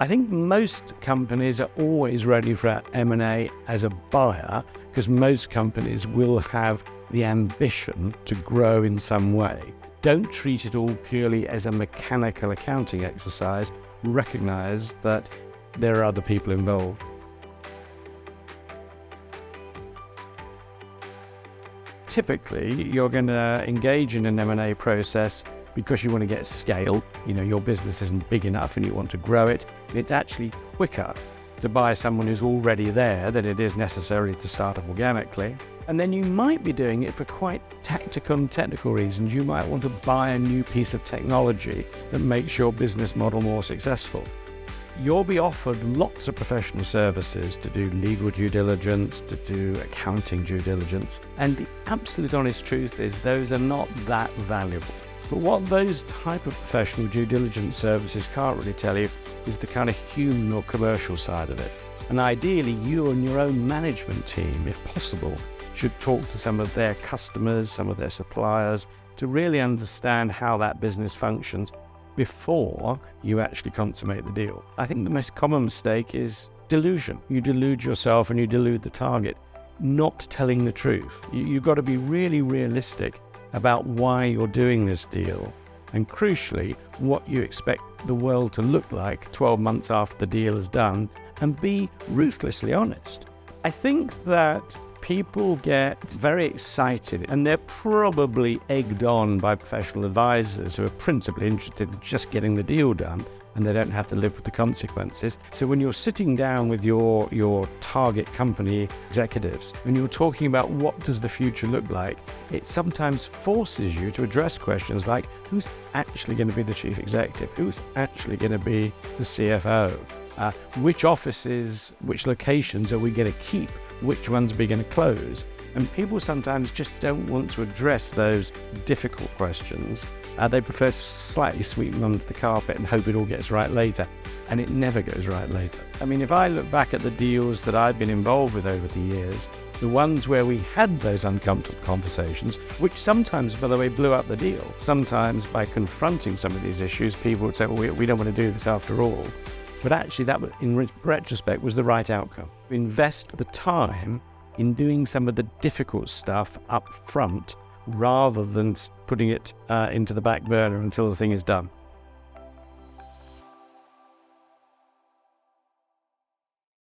I think most companies are always ready for M&A as a buyer because most companies will have the ambition to grow in some way. Don't treat it all purely as a mechanical accounting exercise. Recognize that there are other people involved. Typically, you're going to engage in an M&A process because you want to get scale. Your business isn't big enough and you want to grow it. And it's actually quicker to buy someone who's already there than it is necessarily to start up organically. And then you might be doing it for quite tactical and technical reasons. You might want to buy a new piece of technology that makes your business model more successful. You'll be offered lots of professional services to do legal due diligence, to do accounting due diligence. And the absolute honest truth is those are not that valuable. But what those type of professional due diligence services can't really tell you is the kind of human or commercial side of it. And ideally, you and your own management team, if possible, should talk to some of their customers, some of their suppliers, to really understand how that business functions before you actually consummate the deal. I think the most common mistake is delusion. You delude yourself and you delude the target, not telling the truth. You've got to be really realistic about why you're doing this deal, and crucially, what you expect the world to look like 12 months after the deal is done, and be ruthlessly honest. I think that people get very excited, and they're probably egged on by professional advisors who are principally interested in just getting the deal done, and they don't have to live with the consequences. So when you're sitting down with your target company executives, when you're talking about what does the future look like, it sometimes forces you to address questions like, who's actually going to be the chief executive? Who's actually going to be the CFO? Which offices, which locations are we going to keep? Which ones are we going to close? And people sometimes just don't want to address those difficult questions. They prefer to slightly sweep them under the carpet and hope it all gets right later. And it never goes right later. I mean, if I look back at the deals that I've been involved with over the years, the ones where we had those uncomfortable conversations, which sometimes, by the way, blew up the deal. Sometimes by confronting some of these issues, people would say, well, we don't want to do this after all. But actually, that, in retrospect, was the right outcome. Invest the time in doing some of the difficult stuff up front rather than putting it into the back burner until the thing is done.